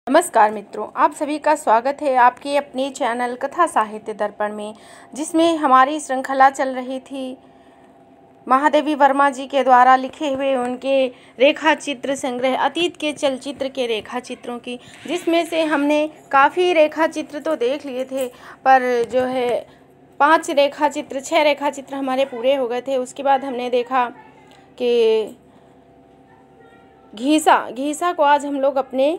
नमस्कार मित्रों, आप सभी का स्वागत है आपके अपने चैनल कथा साहित्य दर्पण में, जिसमें हमारी श्रृंखला चल रही थी महादेवी वर्मा जी के द्वारा लिखे हुए उनके रेखा चित्र संग्रह अतीत के चलचित्र के रेखा चित्रों की, जिसमें से हमने काफ़ी रेखा चित्र तो देख लिए थे, पर जो है 6 रेखा चित्र हमारे पूरे हो गए थे। उसके बाद हमने देखा कि घीसा को आज हम लोग अपने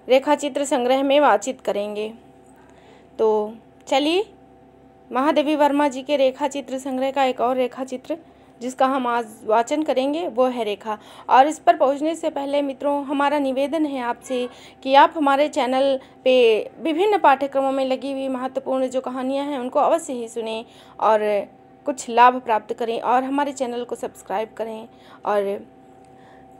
रेखा चित्र संग्रह में वाचित करेंगे। तो चलिए, महादेवी वर्मा जी के रेखा चित्र संग्रह का एक और रेखा चित्र जिसका हम आज वाचन करेंगे वो है रेखा। और इस पर पहुंचने से पहले मित्रों, हमारा निवेदन है आपसे कि आप हमारे चैनल पे विभिन्न पाठ्यक्रमों में लगी हुई महत्वपूर्ण जो कहानियां हैं उनको अवश्य ही सुनें और कुछ लाभ प्राप्त करें, और हमारे चैनल को सब्सक्राइब करें और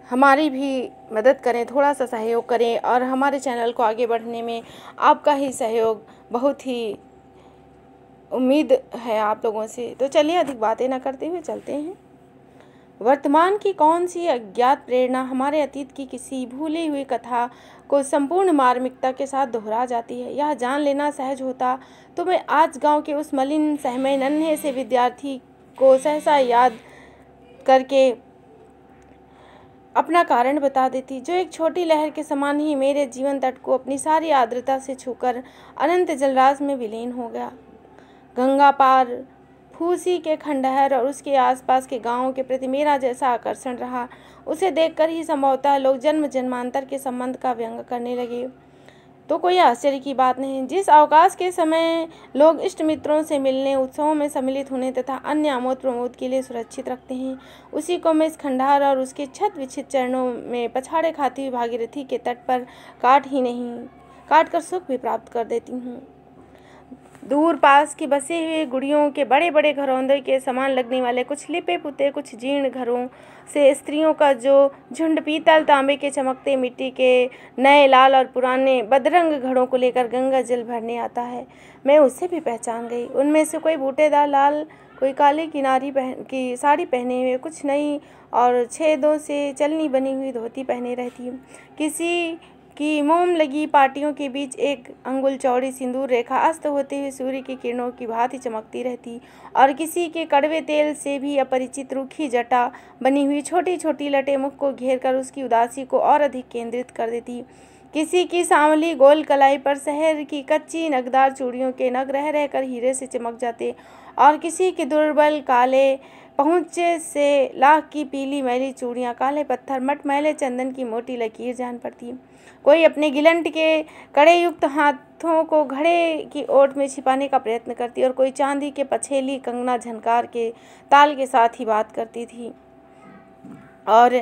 हमारी भी मदद करें, थोड़ा सा सहयोग करें। और हमारे चैनल को आगे बढ़ने में आपका ही सहयोग बहुत ही उम्मीद है आप लोगों से। तो चलिए, अधिक बातें न करते हुए चलते हैं। वर्तमान की कौन सी अज्ञात प्रेरणा हमारे अतीत की किसी भूली हुई कथा को संपूर्ण मार्मिकता के साथ दोहरा जाती है। यह जान लेना सहज होता तो मैं आज गांव के उस मलिन सहमे नन्हे से विद्यार्थी को सहसा याद करके अपना कारण बता देती, जो एक छोटी लहर के समान ही मेरे जीवन तट को अपनी सारी आर्द्रता से छूकर अनंत जलराशि में विलीन हो गया। गंगा पार फूसी के खंडहर और उसके आसपास के गांवों के प्रति मेरा जैसा आकर्षण रहा, उसे देखकर ही संभवतः लोग जन्म जन्मांतर के संबंध का व्यंग करने लगे। तो कोई आश्चर्य की बात नहीं। जिस अवकाश के समय लोग इष्ट मित्रों से मिलने, उत्सवों में सम्मिलित होने तथा अन्य आमोद प्रमोद के लिए सुरक्षित रखते हैं, उसी को मैं इस खंडहर और उसके छत विच्छित चरणों में पछाड़े खाती हुई भागीरथी के तट पर काट कर सुख भी प्राप्त कर देती हूँ। दूर पास के बसे हुए गुड़ियों के बड़े बड़े घरौंदे के समान लगने वाले कुछ लिपे पुते कुछ जीर्ण घरों से स्त्रियों का जो झुंड पीतल तांबे के चमकते मिट्टी के नए लाल और पुराने बदरंग घड़ों को लेकर गंगा जल भरने आता है, मैं उससे भी पहचान गई। उनमें से कोई बूटेदार लाल, कोई काली किनारी की साड़ी पहने हुए, कुछ नई और छेदों से चलनी बनी हुई धोती पहने रहती। किसी की मोम लगी पाटियों के बीच एक अंगुल चौड़ी सिंदूर रेखा अस्त होते हुए सूर्य की किरणों की भांति चमकती रहती, और किसी के कड़वे तेल से भी अपरिचित रूखी जटा बनी हुई छोटी छोटी लटें मुख को घेर कर उसकी उदासी को और अधिक केंद्रित कर देती। किसी की सांवली गोल कलाई पर शहर की कच्ची नगदार चूड़ियों के नग रह रहकर हीरे से चमक जाते, और किसी के दुर्बल काले पहुँचे से लाख की पीली मैली चूड़ियाँ काले पत्थर मटमैले चंदन की मोटी लकीर जान पड़ती। कोई अपने गिलंट के कड़े युक्त हाथों को घड़े की ओट में छिपाने का प्रयत्न करती, और कोई चांदी के पछेली कंगना झनकार के ताल के साथ ही बात करती थी, और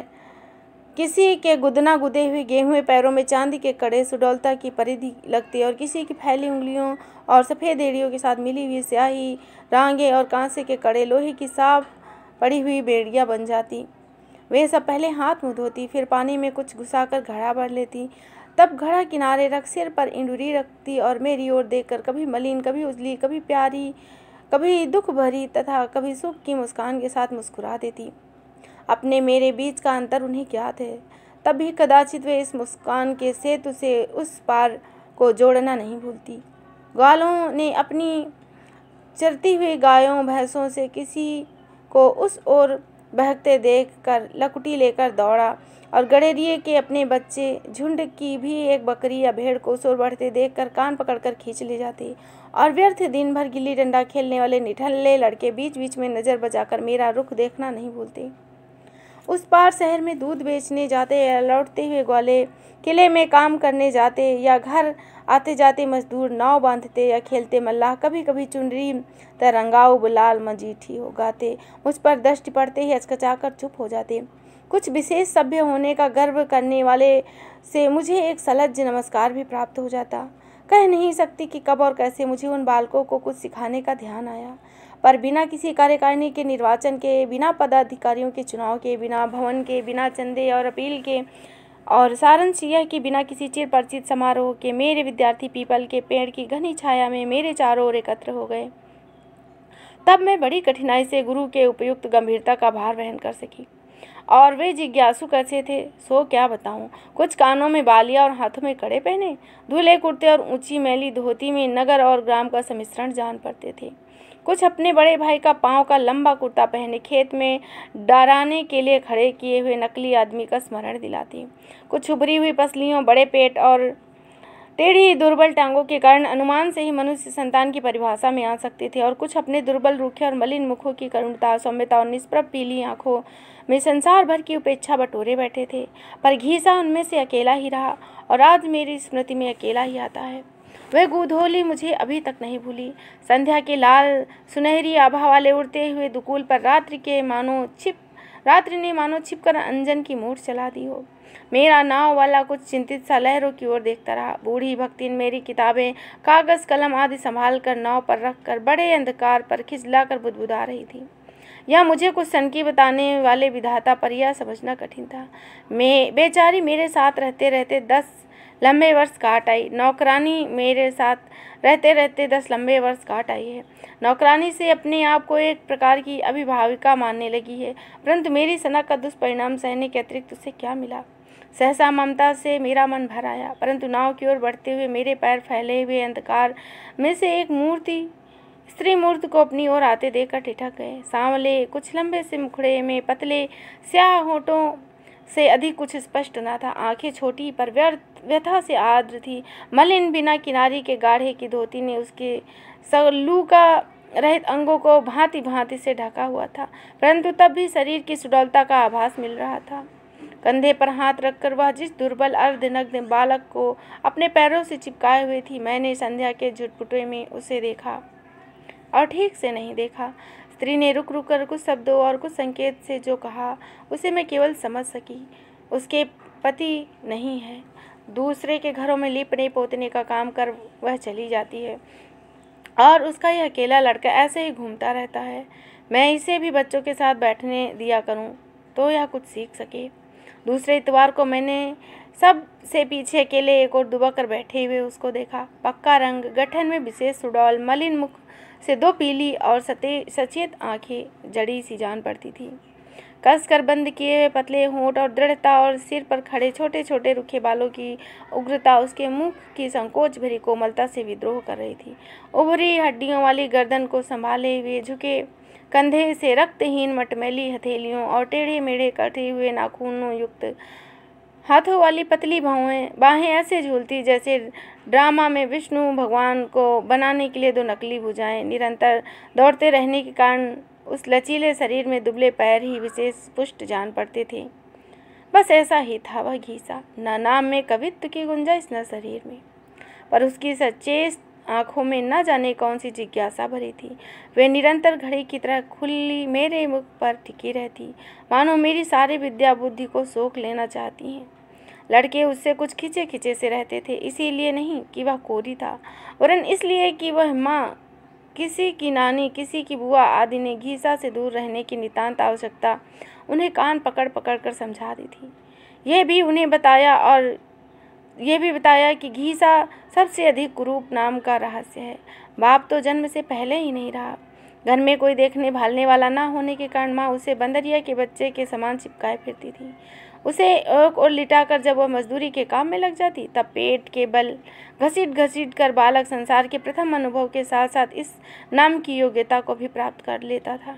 किसी के गुदना गुदे हुए गेहुए पैरों में चांदी के कड़े सुडौलता की परिधि लगती, और किसी की फैली उंगलियों और सफ़ेद एड़ियों के साथ मिली हुई स्याही रांगे और कांसे के कड़े लोहे की साफ पड़ी हुई बेड़ियाँ बन जाती। वे सब पहले हाथ मुँह धोती, फिर पानी में कुछ घुसाकर घड़ा भर लेती, तब घड़ा किनारे रख सिर पर इंडुरी रखती और मेरी ओर देखकर कभी मलिन, कभी उजली, कभी प्यारी, कभी दुख भरी तथा कभी सुख की मुस्कान के साथ मुस्कुरा देती। अपने मेरे बीच का अंतर उन्हें ज्ञात है, तब भी कदाचित वे इस मुस्कान के सेतु से उस पार को जोड़ना नहीं भूलती। ग्वालों ने अपनी चरती हुई गायों भैंसों से किसी को उस ओर बहकते देखकर लकुटी लेकर दौड़ा, और गड़ेरिए के अपने बच्चे झुंड की भी एक बकरी या भेड़ को उस ओर बढ़ते देखकर कान पकड़कर खींच ले जाते, और व्यर्थ दिन भर गिल्ली डंडा खेलने वाले निठल्ले लड़के बीच बीच में नज़र बचाकर मेरा रुख देखना नहीं भूलते। उस पार शहर में दूध बेचने जाते या लौटते हुए ग्वाले, किले में काम करने जाते या घर आते जाते मजदूर, नाव बांधते या खेलते मल्लाह, कभी कभी चुनरी तरंगाऊ बुलाल मजीठी हो गाते, मुझ पर दृष्टि पड़ते ही हचकचाकर चुप हो जाते। कुछ विशेष सभ्य होने का गर्व करने वाले से मुझे एक सलज्ज नमस्कार भी प्राप्त हो जाता। कह नहीं सकती कि कब और कैसे मुझे उन बालकों को कुछ सिखाने का ध्यान आया, पर बिना किसी कार्यकारिणी के निर्वाचन के, बिना पदाधिकारियों के चुनाव के, बिना भवन के, बिना चंदे और अपील के, और सारांश यह कि बिना किसी चिर परिचित समारोह के मेरे विद्यार्थी पीपल के पेड़ की घनी छाया में मेरे चारों ओर एकत्र हो गए। तब मैं बड़ी कठिनाई से गुरु के उपयुक्त गंभीरता का भार वहन कर सकी। और वे जिज्ञासु कैसे थे सो क्या बताऊं। कुछ कानों में बालियां और हाथों में कड़े पहने, धुले कुर्ते और ऊंची मैली धोती में नगर और ग्राम का सम्मिश्रण जान पड़ते थे। कुछ अपने बड़े भाई का पांव का लंबा कुर्ता पहने खेत में डराने के लिए खड़े किए हुए नकली आदमी का स्मरण दिलाती। कुछ उभरी हुई पसलियों, बड़े पेट और टेढ़ी दुर्बल टांगों के कारण अनुमान से ही मनुष्य संतान की परिभाषा में आ सकते थे, और कुछ अपने दुर्बल, रूखे और मलिन मुखों की करुणता, सौम्यता और निष्प्रभ पीली आंखों में संसार भर की उपेक्षा बटोरे बैठे थे। पर घीसा उनमें से अकेला ही रहा, और आज मेरी स्मृति में अकेला ही आता है। वह गोधूली मुझे अभी तक नहीं भूली। संध्या के लाल सुनहरी आभा वाले उड़ते हुए दुकूल पर रात्रि ने मानो छिपकर अंजन की मूठ चला दी हो। मेरा नाव वाला कुछ चिंतित सा लहरों की ओर देखता रहा। बूढ़ी भक्तिन मेरी किताबें, कागज, कलम आदि संभाल कर नाव पर रखकर बड़े अंधकार पर खिजलाकर बुदबुदा रही थी। यह मुझे कुछ सनकी बताने वाले विधाता पर यह समझना कठिन था। मैं बेचारी मेरे साथ रहते रहते 10 लंबे वर्ष काट आई। नौकरानी मेरे साथ रहते रहते 10 लंबे वर्ष काट आई है। नौकरानी से अपने आप को एक प्रकार की अभिभाविका मानने लगी है, परंतु मेरी सनक का दुष्परिणाम सहने के अतिरिक्त उसे क्या मिला। सहसा ममता से मेरा मन भर आया, परंतु नाव की ओर बढ़ते हुए मेरे पैर फैले हुए अंधकार में से एक स्त्री मूर्ति को अपनी ओर आते देखकर ठिठक गए। सांवले, कुछ लंबे से मुखड़े में पतले स्याह होठों से अधिक कुछ स्पष्ट न था। आंखें छोटी पर व्यथा से आर्द्र थी। मलिन बिना किनारी के गाढ़े की धोती ने उसके सलूका रहित अंगों को भांति भांति से ढका हुआ था, परंतु तब भी शरीर की सुडौलता का आभास मिल रहा था। कंधे पर हाथ रखकर वह जिस दुर्बल अर्धनग्न बालक को अपने पैरों से चिपकाए हुए थी, मैंने संध्या के झुटपुटे में उसे देखा और ठीक से नहीं देखा। स्त्री ने रुक रुक कर कुछ शब्दों और कुछ संकेत से जो कहा, उसे मैं केवल समझ सकी। उसके पति नहीं है, दूसरे के घरों में लीपने पोतने का काम कर वह चली जाती है, और उसका यह अकेला लड़का ऐसे ही घूमता रहता है। मैं इसे भी बच्चों के साथ बैठने दिया करूं तो यह कुछ सीख सके। दूसरे इतवार को मैंने सबसे पीछे अकेले एक और दुबक कर बैठे हुए उसको देखा। पक्का रंग, गठन में विशेष सुडौल, मलिन मुख से 2 पीली और सचेत आंखें जड़ी सी जान पड़ती थी। कसकर बंद किए हुए पतले होंठ और दृढ़ता और सिर पर खड़े छोटे छोटे रुखे बालों की उग्रता उसके मुख की संकोच भरी कोमलता से विद्रोह कर रही थी। उभरी हड्डियों वाली गर्दन को संभाले हुए झुके कंधे से रक्तहीन मटमैली हथेलियों और टेढ़े मेढ़े कटे हुए नाखूनों युक्त हाथों वाली पतली बाहें ऐसे झूलती जैसे ड्रामा में विष्णु भगवान को बनाने के लिए 2 नकली भुजाएं निरंतर दौड़ते रहने के कारण उस लचीले शरीर में दुबले पैर ही विशेष पुष्ट जान पड़ते थे। बस ऐसा ही था वह घीसा, न नाम में कवित्व की गुंजाइश न शरीर में, पर उसकी सचेत आंखों में न जाने कौन सी जिज्ञासा भरी थी। वे निरंतर घड़ी की तरह खुली मेरे मुख पर टिकी रहती, मानो मेरी सारी विद्या बुद्धि को सोख लेना चाहती हैं। लड़के उससे कुछ खिंचे खिंचे से रहते थे, इसीलिए नहीं कि वह कोरी था, वरन इसलिए कि वह माँ, किसी की नानी, किसी की बुआ आदि ने घीसा से दूर रहने की नितांत आवश्यकता उन्हें कान पकड़ पकड़ कर समझा दी थी। यह भी बताया कि घीसा सबसे अधिक कुरूप नाम का रहस्य है। बाप तो जन्म से पहले ही नहीं रहा। घर में कोई देखने भालने वाला ना होने के कारण माँ उसे बंदरिया के बच्चे के समान चिपकाए फिरती थी। उसे एक और लिटाकर जब वह मजदूरी के काम में लग जाती, तब पेट के बल घसीट घसीट कर बालक संसार के प्रथम अनुभव के साथ साथ इस नाम की योग्यता को भी प्राप्त कर लेता था।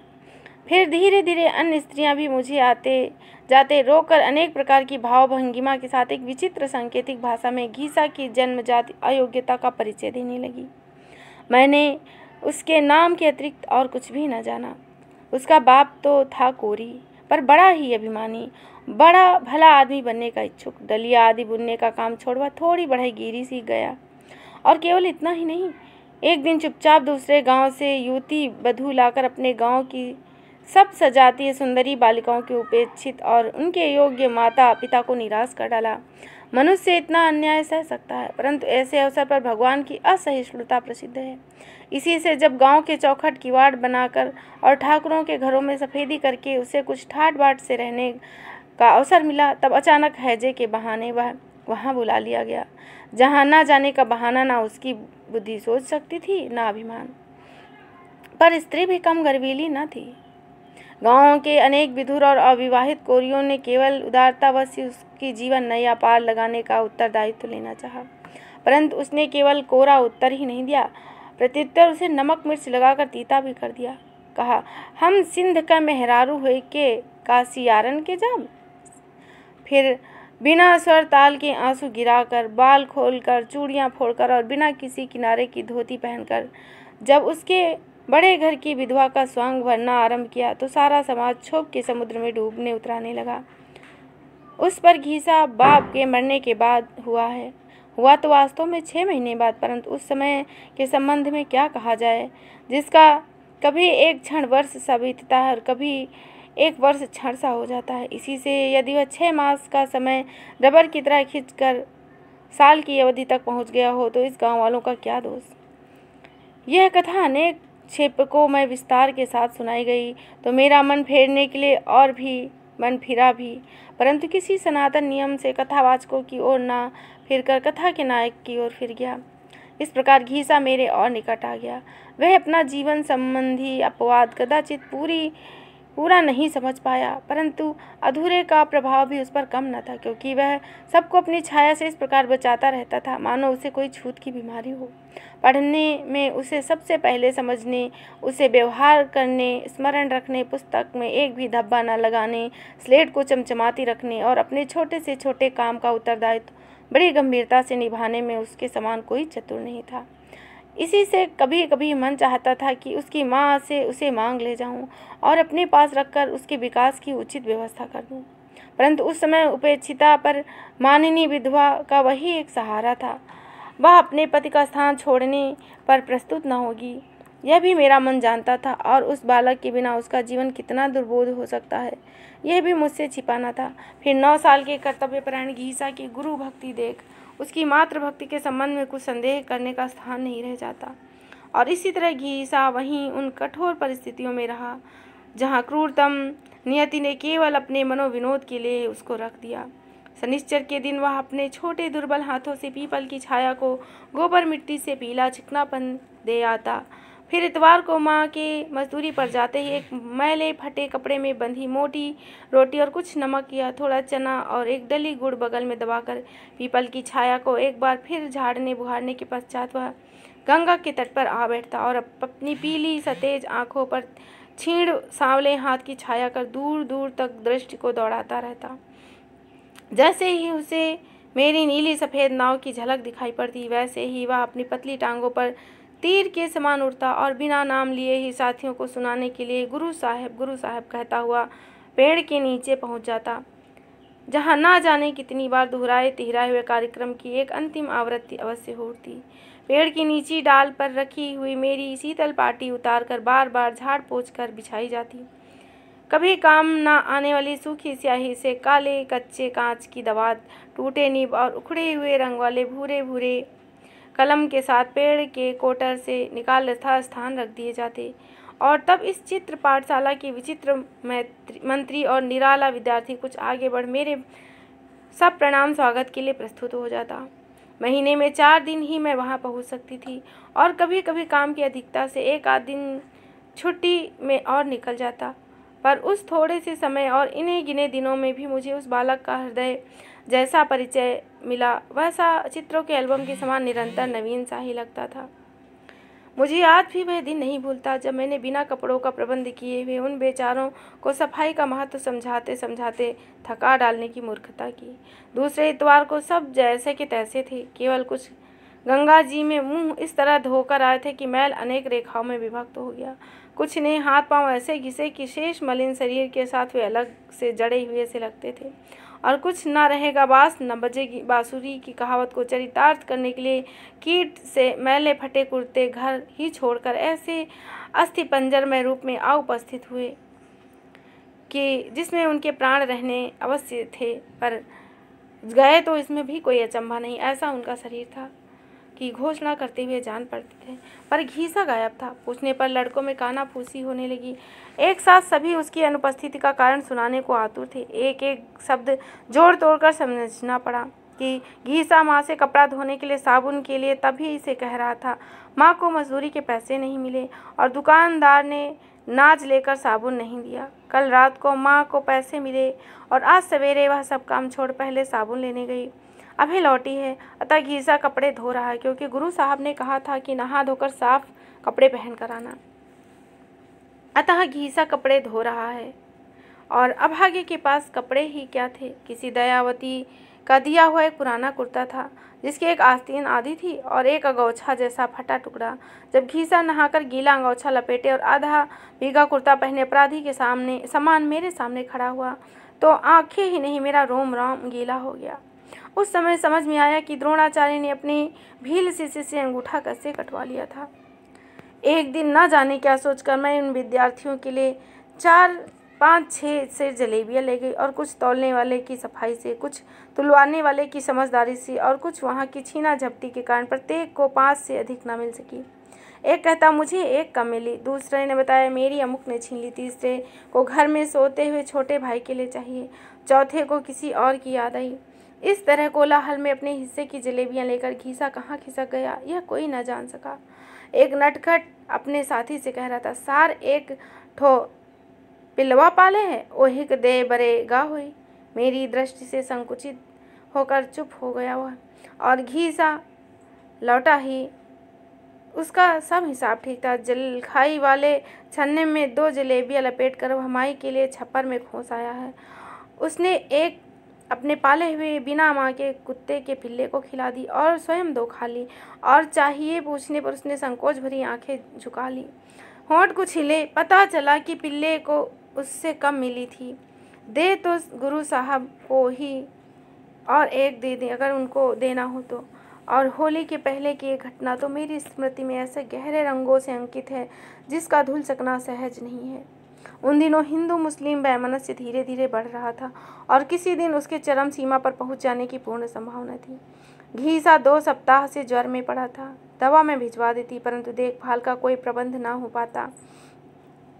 फिर धीरे धीरे अन्य स्त्रियां भी मुझे आते जाते रोककर अनेक प्रकार की भाव भंगिमा के साथ एक विचित्र सांकेतिक भाषा में घीसा की जन्मजात अयोग्यता का परिचय देने लगी। मैंने उसके नाम के अतिरिक्त और कुछ भी न जाना। उसका बाप तो था कोरी, पर बड़ा ही अभिमानी, बड़ा भला आदमी बनने का इच्छुक। डलिया आदि बुनने का काम छोड़वा थोड़ी बढ़ई गिरी सी गया, और केवल इतना ही नहीं, एक दिन चुपचाप दूसरे गांव से युवती बधू लाकर अपने गांव की सब सजातीय सुंदरी बालिकाओं के उपेक्षित और उनके योग्य माता पिता को निराश कर डाला। मनुष्य इतना अन्याय सह सकता है, परंतु ऐसे अवसर पर भगवान की असहिष्णुता प्रसिद्ध है। इसी से जब गांव के चौखट किवाड़ बनाकर और ठाकुरों के घरों में सफेदी करके उसे कुछ ठाट बाट से रहने का अवसर मिला, तब अचानक हैजे के बहाने वह वहाँ बुला लिया गया, जहाँ ना जाने का बहाना ना उसकी बुद्धि सोच सकती थी, ना अभिमान। पर स्त्री भी कम गर्वीली न थी। गाँव के अनेक विधुर और अविवाहित कोरियों ने केवल उदारतावश ही उसकी जीवन नैया पार लगाने का उत्तरदायित्व लेना चाहा, परंतु उसने केवल कोरा उत्तर ही नहीं दिया, प्रत्युत्तर उसे नमक मिर्च लगाकर तीता भी कर दिया। कहा, हम सिंध का मेहरारू हुए के कासियारन के जाम। फिर बिना स्वर ताल के आंसू गिराकर, बाल खोलकर, चूड़ियाँ फोड़कर और बिना किसी किनारे की धोती पहनकर जब उसके बड़े घर की विधवा का स्वांग भरना आरंभ किया तो सारा समाज क्षोभ के समुद्र में डूबने उतराने लगा। उस पर घीसा बाप के मरने के बाद हुआ तो वास्तव में 6 महीने बाद, परंतु उस समय के संबंध में क्या कहा जाए, जिसका कभी एक क्षण वर्ष सा बीतता है और कभी एक वर्ष क्षण सा हो जाता है। इसी से यदि वह 6 मास का समय रबर की तरह खींचकर साल की अवधि तक पहुंच गया हो तो इस गांव वालों का क्या दोष। यह कथा अनेक क्षेपकों में विस्तार के साथ सुनाई गई तो मेरा मन फेरने के लिए और भी मन फिरा भी, परंतु किसी सनातन नियम से कथावाचकों की ओर ना फिरकर कथा के नायक की ओर फिर गया। इस प्रकार घीसा मेरे और निकट आ गया। वह अपना जीवन संबंधी अपवाद कदाचित पूरा नहीं समझ पाया, परंतु अधूरे का प्रभाव भी उस पर कम न था, क्योंकि वह सबको अपनी छाया से इस प्रकार बचाता रहता था मानो उसे कोई छूत की बीमारी हो। पढ़ने में उसे सबसे पहले समझने, उसे व्यवहार करने, स्मरण रखने, पुस्तक में एक भी धब्बा न लगाने, स्लेट को चमचमाती रखने और अपने छोटे से छोटे काम का उत्तरदायित्व बड़ी गंभीरता से निभाने में उसके समान कोई चतुर नहीं था। इसी से कभी कभी मन चाहता था कि उसकी माँ से उसे मांग ले जाऊं और अपने पास रखकर उसके विकास की उचित व्यवस्था कर दूं, परंतु उस समय उपेक्षिता पर माननीय विधवा का वही एक सहारा था। वह अपने पति का स्थान छोड़ने पर प्रस्तुत न होगी, यह भी मेरा मन जानता था, और उस बालक के बिना उसका जीवन कितना दुर्बोध हो सकता है यह भी मुझसे छिपाना था। फिर 9 साल के कर्तव्यपरायण घीसा की गुरु भक्ति देख उसकी मातृभक्ति के संबंध में कुछ संदेह करने का स्थान नहीं रह जाता, और इसी तरह घीसा वहीं उन कठोर परिस्थितियों में रहा जहाँ क्रूरतम नियति ने केवल अपने मनोविनोद के लिए उसको रख दिया। शनिश्चर के दिन वह अपने छोटे दुर्बल हाथों से पीपल की छाया को गोबर मिट्टी से पीला चिकनापन दे आता। फिर इतवार को माँ के मजदूरी पर जाते ही एक मैले फटे कपड़े में बंधी मोटी रोटी और कुछ नमक या थोड़ा चना और एक डली गुड़ बगल में दबाकर पीपल की छाया को एक बार फिर झाड़ने बुहारने के पश्चात वह गंगा के तट पर आ बैठता और अपनी पीली सतेज आँखों पर छीण सांवले हाथ की छाया कर दूर दूर तक दृष्टि को दौड़ाता रहता। जैसे ही उसे मेरी नीली सफ़ेद नाव की झलक दिखाई पड़ती, वैसे ही वह अपनी पतली टांगों पर तीर के समान उड़ता और बिना नाम लिए ही साथियों को सुनाने के लिए गुरु साहब कहता हुआ पेड़ के नीचे पहुंच जाता, जहां ना जाने कितनी बार दोहराए तिहराए हुए कार्यक्रम की एक अंतिम आवृत्ति अवश्य होती। पेड़ की नीची डाल पर रखी हुई मेरी शीतल पाटी उतार कर बार बार झाड़ पोंछ कर बिछाई जाती। कभी काम न आने वाली सूखी स्याही से काले कच्चे कांच की दवात, टूटे नीब और उखड़े हुए रंग वाले भूरे भूरे कलम के साथ पेड़ के कोटर से निकाल यथास्थान रख दिए जाते, और तब इस चित्र पाठशाला के विचित्र मंत्री और निराला विद्यार्थी कुछ आगे बढ़ मेरे सब प्रणाम स्वागत के लिए प्रस्तुत हो जाता। महीने में 4 दिन ही मैं वहां पहुंच सकती थी, और कभी कभी काम की अधिकता से 1 आध दिन छुट्टी में और निकल जाता, पर उस थोड़े से समय और इन्हीं गिने दिनों में भी मुझे उस बालक का हृदय जैसा परिचय मिला वैसा चित्रों के एल्बम के समान निरंतर नवीन सा ही लगता था। मुझे आज भी वह दिन नहीं भूलता जब मैंने बिना कपड़ों का प्रबंध किए हुए उन बेचारों को सफाई का महत्व समझाते समझाते थका डालने की मूर्खता की। दूसरे इतवार को सब जैसे के तैसे थे, केवल कुछ गंगा जी में मुंह इस तरह धोकर आए थे कि मैल अनेक रेखाओं में विभक्त हो गया। कुछ ने हाथ पांव ऐसे घिसे कि शेष मलिन शरीर के साथ वे अलग से जड़े हुए से लगते थे, और कुछ न रहेगा बास न बजेगी बांसुरी की कहावत को चरितार्थ करने के लिए कीट से मैले फटे कुर्ते घर ही छोड़कर ऐसे अस्थि पंजर में रूप में आ उपस्थित हुए कि जिसमें उनके प्राण रहने अवश्य थे, पर गए तो इसमें भी कोई अचंभा नहीं। ऐसा उनका शरीर था की घोषणा करते हुए जान पड़ते थे। पर घीसा गायब था। पूछने पर लड़कों में कानाफूसी होने लगी। एक साथ सभी उसकी अनुपस्थिति का कारण सुनाने को आतुर थे। एक एक शब्द जोड़ तोड़कर समझना पड़ा कि घीसा माँ से कपड़ा धोने के लिए साबुन के लिए तभी से कह रहा था। माँ को मजदूरी के पैसे नहीं मिले और दुकानदार ने नाज लेकर साबुन नहीं दिया। कल रात को माँ को पैसे मिले और आज सवेरे वह सब काम छोड़ पहले साबुन लेने गई। अभी लौटी है, अतः घीसा कपड़े धो रहा है, क्योंकि गुरु साहब ने कहा था कि नहा धोकर साफ कपड़े पहन कर आना। अतः घीसा कपड़े धो रहा है और अभागे के पास कपड़े ही क्या थे। किसी दयावती का दिया हुआ एक पुराना कुर्ता था, जिसकी एक आस्तीन आधी थी और एक अंगोछा जैसा फटा टुकड़ा। जब घीसा नहाकर गीला अंगोछा लपेटे और आधा भीगा कुर्ता पहने अपराधी के समान मेरे सामने खड़ा हुआ, तो आंखें ही नहीं, मेरा रोम रोम गीला हो गया। उस समय समझ में आया कि द्रोणाचार्य ने अपनी भील शीशी से अंगूठा कैसे कटवा लिया था। एक दिन न जाने क्या सोचकर मैं उन विद्यार्थियों के लिए 4, 5, 6 से जलेबियाँ ले गई, और कुछ तौलने वाले की सफाई से, कुछ तुलवाने वाले की समझदारी से और कुछ वहाँ की छीना झपटी के कारण प्रत्येक को 5 से अधिक न मिल सकी। एक कहता मुझे एक कम मिली, दूसरे ने बताया मेरी अमुक ने छीन ली, तीसरे को घर में सोते हुए छोटे भाई के लिए चाहिए, चौथे को किसी और की याद आई। इस तरह कोलाहल में अपने हिस्से की जलेबियाँ लेकर घीसा कहाँ खिसक गया यह कोई न जान सका। एक नटखट अपने साथी से कह रहा था, सार एक ठो पिलवा पाले है, ओहिक दे बरेगा हुई। मेरी दृष्टि से संकुचित होकर चुप हो गया वह, और घीसा लौटा ही उसका सब हिसाब ठीक था। जलखाई वाले छन्ने में 2 जलेबियाँ लपेटकर वह माई के लिए छप्पर में खोस आया है। उसने एक अपने पाले हुए बिना माँ के कुत्ते के पिल्ले को खिला दी और स्वयं 2 खा ली, और चाहिए पूछने पर उसने संकोच भरी आंखें झुका ली। होंठ कुछ हिले, पता चला कि पिल्ले को उससे कम मिली थी। दे तो गुरु साहब को ही और एक दे दे अगर उनको देना हो तो। और होली के पहले की एक घटना तो मेरी स्मृति में ऐसे गहरे रंगों से अंकित है जिसका धुल सकना सहज नहीं है। उन दिनों हिंदू मुस्लिम वैमनस्य धीरे धीरे बढ़ रहा था और किसी दिन उसके चरम सीमा पर पहुंच जाने की पूर्ण संभावना थी। घीसा 2 सप्ताह से ज्वर में पड़ा था। दवा में भिजवा देती, परंतु देखभाल का कोई प्रबंध ना हो पाता।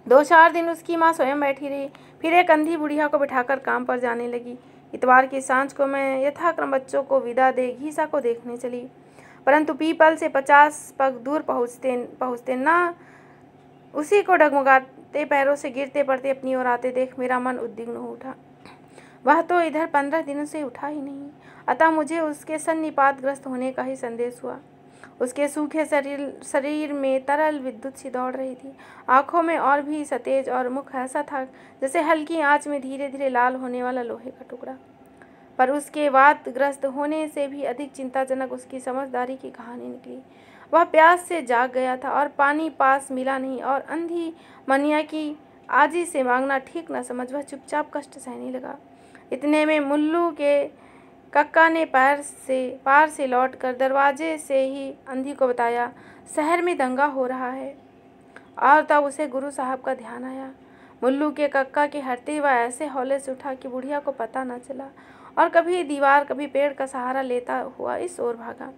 2-4 दिन उसकी माँ स्वयं बैठी रही, फिर एक अंधी बुढ़िया को बिठाकर काम पर जाने लगी। इतवार की सांझ को मैं यथाक्रम बच्चों को विदा दे घीसा को देखने चली, परंतु पीपल से 50 पग दूर पहुँचते ना उसी को डगमगाते पैरों से गिरते पड़ते अपनी ओर आते देख मेरा मन उद्विग्न हो उठा। वह तो इधर 15 दिनों से उठा ही नहीं, अतः मुझे उसके सन्निपातग्रस्त होने का ही संदेश हुआ। उसके सूखे शरीर में तरल विद्युत सी दौड़ रही थी, आंखों में और भी सतेज, और मुख ऐसा था जैसे हल्की आंच में धीरे धीरे लाल होने वाला लोहे का टुकड़ा। पर उसके वातग्रस्त होने से भी अधिक चिंताजनक उसकी समझदारी की कहानी निकली। वह प्यास से जाग गया था और पानी पास मिला नहीं, और अंधी मनिया की आजी से मांगना ठीक न समझ वह चुपचाप कष्ट सहने लगा। इतने में मुल्लू के कक्का ने पार से लौटकर दरवाजे से ही अंधी को बताया, शहर में दंगा हो रहा है। और तब उसे गुरु साहब का ध्यान आया। मुल्लू के कक्का के हटते हुआ ऐसे हौले से उठा कि बुढ़िया को पता न चला, और कभी दीवार कभी पेड़ का सहारा लेता हुआ इस ओर भागा।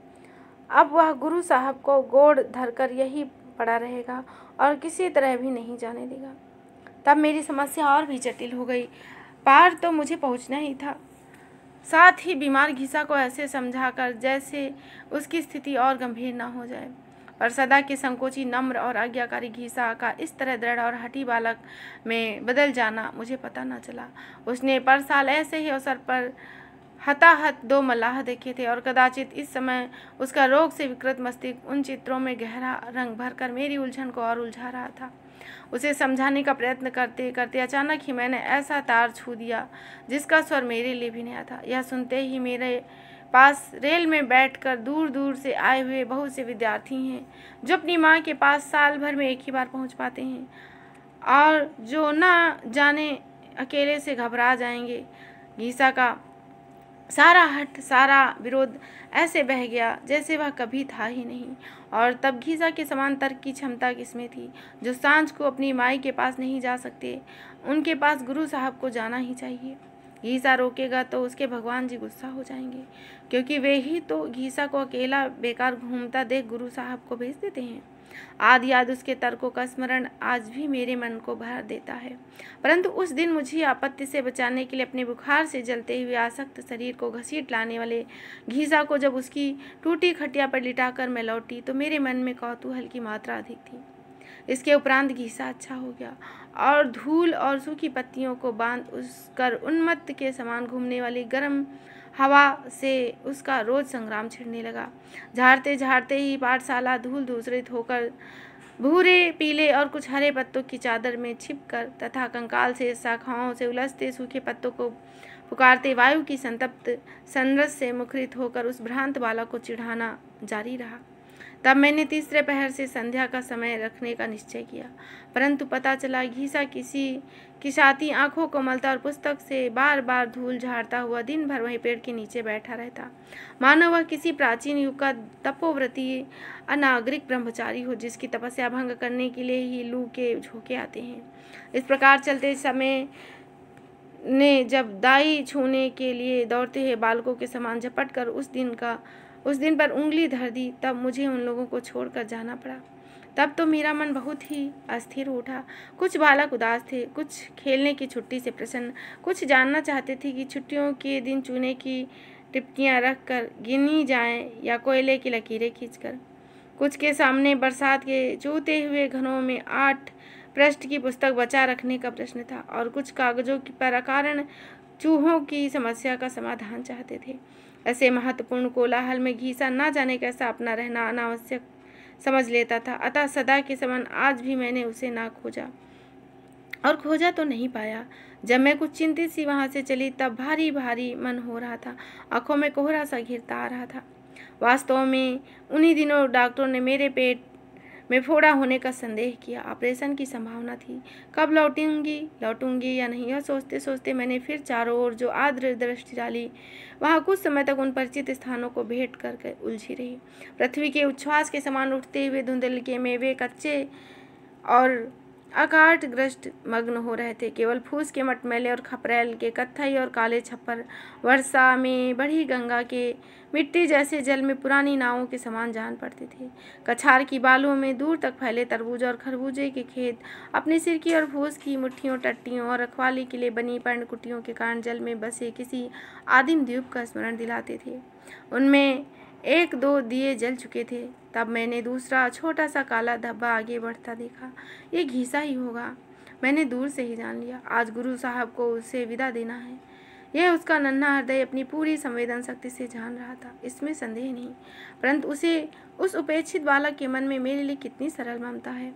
अब वह गुरु साहब को गोड़ धरकर यही पड़ा रहेगा और किसी तरह भी नहीं जाने देगा। तब मेरी समस्या और भी जटिल हो गई। पार तो मुझे पहुंचना ही था, साथ ही बीमार घीसा को ऐसे समझाकर जैसे उसकी स्थिति और गंभीर ना हो जाए। पर सदा के संकोची, नम्र और आज्ञाकारी घीसा का इस तरह दृढ़ और हठी बालक में बदल जाना मुझे पता न चला। उसने पर साल ऐसे ही अवसर पर हताहत 2 मल्लाह देखे थे, और कदाचित इस समय उसका रोग से विकृत मस्तिष्क उन चित्रों में गहरा रंग भरकर मेरी उलझन को और उलझा रहा था। उसे समझाने का प्रयत्न करते करते अचानक ही मैंने ऐसा तार छू दिया जिसका स्वर मेरे लिए भी नया था। यह सुनते ही मेरे पास रेल में बैठकर दूर दूर से आए हुए बहुत से विद्यार्थी हैं जो अपनी माँ के पास साल भर में एक ही बार पहुँच पाते हैं, और जो ना जाने अकेले से घबरा जाएंगे। घीसा का सारा हट, सारा विरोध ऐसे बह गया जैसे वह कभी था ही नहीं। और तब घीसा के समान तर्क की क्षमता किसमें थी? जो सांझ को अपनी माई के पास नहीं जा सकते, उनके पास गुरु साहब को जाना ही चाहिए। घीसा रोकेगा तो उसके भगवान जी गुस्सा हो जाएंगे, क्योंकि वे ही तो घीसा को अकेला बेकार घूमता देख गुरु साहब को भेज देते हैं। आदि याद उसके तर्कों का स्मरण आज भी मेरे मन को भर देता है। परंतु उस दिन मुझे आपत्ति से बचाने के लिए अपने बुखार से जलते हुए आसक्त शरीर को घसीट लाने वाले घीसा को जब उसकी टूटी खटिया पर लिटाकर मैं लौटी, तो मेरे मन में कौतूहल की मात्रा अधिक थी। इसके उपरांत घीसा अच्छा हो गया और धूल और सूखी पत्तियों को बांध उसकर उन्मत्त के समान घूमने वाली गर्म हवा से उसका रोज संग्राम छिड़ने लगा। झाड़ते झाड़ते ही पाठशाला धूल धूसरित होकर भूरे, पीले और कुछ हरे पत्तों की चादर में छिपकर तथा कंकाल से शाखाओं से उलझते सूखे पत्तों को पुकारते वायु की संतप्त संरस से मुखरित होकर उस भ्रांत बालक को चिढ़ाना जारी रहा। तब मैंने तीसरे पहर से संध्या का समय रखने का निश्चय किया, परंतु पता चला घीसा किसी की छाती आंखों को मलता और पुस्तक से बार बार धूल झाड़ता हुआ दिन भर वहीं पेड़ के नीचे बैठा रहता, मानो वह किसी प्राचीन युग का तपोव्रती अनागरिक ब्रह्मचारी हो जिसकी तपस्या भंग करने के लिए ही लू के झोंके आते हैं। इस प्रकार चलते समय ने जब दाई छूने के लिए दौड़ते हुए बालकों के समान झपट कर उस दिन पर उंगली धर दी, तब मुझे उन लोगों को छोड़कर जाना पड़ा। तब तो मेरा मन बहुत ही अस्थिर उठा। कुछ बालक उदास थे, कुछ खेलने की छुट्टी से प्रसन्न, कुछ जानना चाहते थे कि छुट्टियों के दिन चूने की टिप्कियाँ रख कर गिनी जाएं या कोयले की लकीरें खींचकर। कुछ के सामने बरसात के चूते हुए घरों में 8 पृष्ठ की पुस्तक बचा रखने का प्रश्न था और कुछ कागजों पर अकारण चूहों की समस्या का समाधान चाहते थे। ऐसे महत्वपूर्ण कोलाहल में घीसा ना जाने कैसा अपना रहना अनावश्यक समझ लेता था। अतः सदा के समान आज भी मैंने उसे ना खोजा और खोजा तो नहीं पाया। जब मैं कुछ चिंतित सी वहाँ से चली तब भारी भारी मन हो रहा था, आंखों में कोहरा सा घिरता आ रहा था। वास्तव में उन्हीं दिनों डॉक्टर ने मेरे पेट में फोड़ा होने का संदेह किया। ऑपरेशन की संभावना थी। कब लौटूंगी या नहीं, यह सोचते सोचते मैंने फिर चारों ओर जो आर्द्र दृष्टि डाली, वहाँ कुछ समय तक उन परिचित स्थानों को भेंट करके उलझी रही। पृथ्वी के उच्छ्वास के समान उठते हुए धुंधल के मेवे कच्चे और अकाटग्रस्त मग्न हो रहे थे। केवल फूस के मटमैले और खपरेल के कत्थई और काले छप्पर वर्षा में बढ़ी गंगा के मिट्टी जैसे जल में पुरानी नावों के समान जान पड़ते थे। कछार की बालुओं में दूर तक फैले तरबूज और खरबूजे के खेत अपनी सिरकी और फूस की मुट्ठियों, टट्टियों और रखवाली के लिए बनी पर्णकुटियों के कारण जल में बसे किसी आदिम द्वीप का स्मरण दिलाते थे। उनमें 1-2 दिए जल चुके थे। तब मैंने दूसरा छोटा सा काला धब्बा आगे बढ़ता देखा। ये घीसा ही होगा, मैंने दूर से ही जान लिया। आज गुरु साहब को उसे विदा देना है, यह उसका नन्हा हृदय अपनी पूरी संवेदन शक्ति से जान रहा था, इसमें संदेह नहीं। परंतु उस उपेक्षित बालक के मन में मेरे लिए कितनी सरल ममता है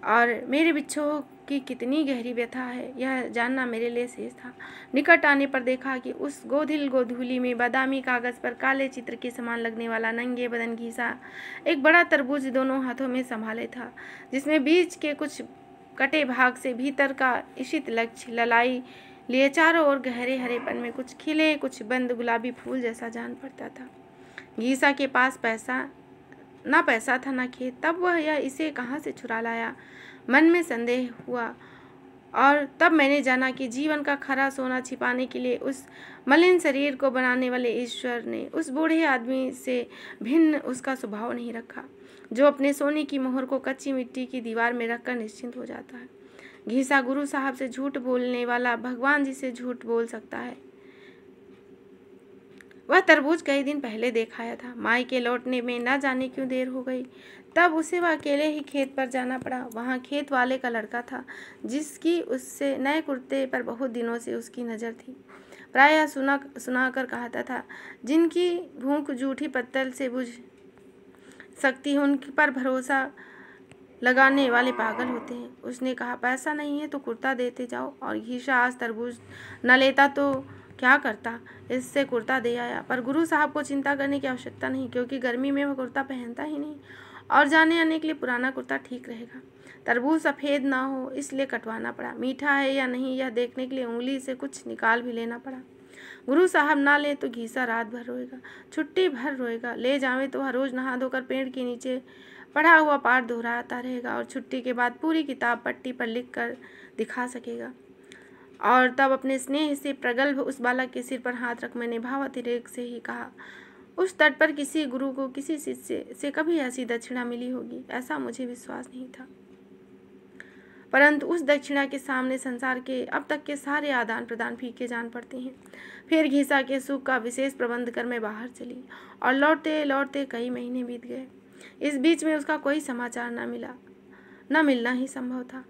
और मेरे बिच्छों की कितनी गहरी व्यथा है, यह जानना मेरे लिए शेष था। निकट आने पर देखा कि उस गोधूली में बादामी कागज पर काले चित्र के समान लगने वाला नंगे बदन घीसा एक बड़ा तरबूज दोनों हाथों में संभाले था, जिसमें बीच के कुछ कटे भाग से भीतर का इशित लक्ष्य ललाई लिए चारों ओर गहरे हरेपन में कुछ खिले कुछ बंद गुलाबी फूल जैसा जान पड़ता था। घीसा के पास पैसा था ना खेत, तब वह यह इसे कहाँ से चुरा लाया, मन में संदेह हुआ। और तब मैंने जाना कि जीवन का खरा सोना छिपाने के लिए उस मलिन शरीर को बनाने वाले ईश्वर ने उस बूढ़े आदमी से भिन्न उसका स्वभाव नहीं रखा, जो अपने सोने की मोहर को कच्ची मिट्टी की दीवार में रखकर निश्चिंत हो जाता है। घीसा गुरु साहब से झूठ बोलने वाला भगवान जी से झूठ बोल सकता है। वह तरबूज कई दिन पहले देखाया था। माई के लौटने में न जाने क्यों देर हो गई, तब उसे वह अकेले ही खेत पर जाना पड़ा। वहाँ खेत वाले का लड़का था, जिसकी उससे नए कुर्ते पर बहुत दिनों से उसकी नज़र थी। प्रायः सुनाकर कहता था, जिनकी भूख जूठी पत्तल से बुझ सकती है उन पर भरोसा लगाने वाले पागल होते हैं। उसने कहा, पैसा नहीं है तो कुर्ता देते जाओ। और घीसा आज तरबूज न लेता तो क्या करता, इससे कुर्ता दे आया। पर गुरु साहब को चिंता करने की आवश्यकता नहीं, क्योंकि गर्मी में वह कुर्ता पहनता ही नहीं और जाने आने के लिए पुराना कुर्ता ठीक रहेगा। तरबूज सफ़ेद ना हो इसलिए कटवाना पड़ा। मीठा है या नहीं यह देखने के लिए उंगली से कुछ निकाल भी लेना पड़ा। गुरु साहब ना ले तो घीसा रात भर रोएगा, छुट्टी भर रोएगा। ले जावे तो वह रोज़ नहा धोकर पेड़ के नीचे पढ़ा हुआ पाठ दोहराता रहेगा और छुट्टी के बाद पूरी किताब पट्टी पर लिख कर दिखा सकेगा। और तब अपने स्नेह से प्रगल्भ उस बालक के सिर पर हाथ रख मैंने भावातिरेक से ही कहा, उस तट पर किसी गुरु को किसी शिष्य से कभी ऐसी दक्षिणा मिली होगी, ऐसा मुझे विश्वास नहीं था। परंतु उस दक्षिणा के सामने संसार के अब तक के सारे आदान प्रदान फीके जान पड़ते हैं। फिर घीसा के सुख का विशेष प्रबंध कर मैं बाहर चली और लौटते लौटते कई महीने बीत गए। इस बीच में उसका कोई समाचार न मिला। न मिलना ही संभव था।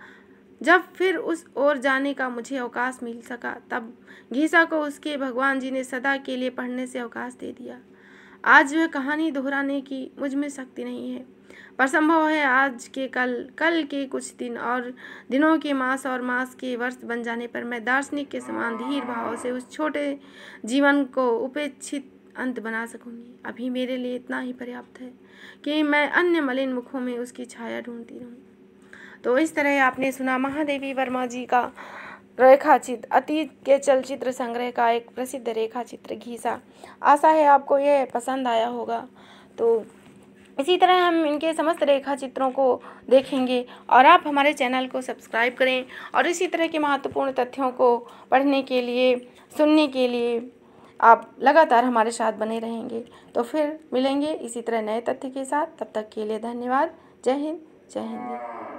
जब फिर उस ओर जाने का मुझे अवकाश मिल सका, तब घीसा को उसके भगवान जी ने सदा के लिए पढ़ने से अवकाश दे दिया। आज वह कहानी दोहराने की मुझ में शक्ति नहीं है, पर संभव है आज के कल के कुछ दिन और दिनों के मास और मास के वर्ष बन जाने पर मैं दार्शनिक के समान धीर भाव से उस छोटे जीवन को उपेक्षित अंत बना सकूंगी। अभी मेरे लिए इतना ही पर्याप्त है कि मैं अन्य मलिन मुखों में उसकी छाया ढूंढती रहूं। तो इस तरह आपने सुना महादेवी वर्मा जी का रेखाचित्र, अतीत के चलचित्र संग्रह का एक प्रसिद्ध रेखाचित्र घीसा। आशा है आपको यह पसंद आया होगा। तो इसी तरह हम इनके समस्त रेखा चित्रों को देखेंगे और आप हमारे चैनल को सब्सक्राइब करें और इसी तरह के महत्वपूर्ण तथ्यों को पढ़ने के लिए, सुनने के लिए आप लगातार हमारे साथ बने रहेंगे। तो फिर मिलेंगे इसी तरह नए तथ्य के साथ। तब तक के लिए धन्यवाद। जय हिंद, जय हिंद।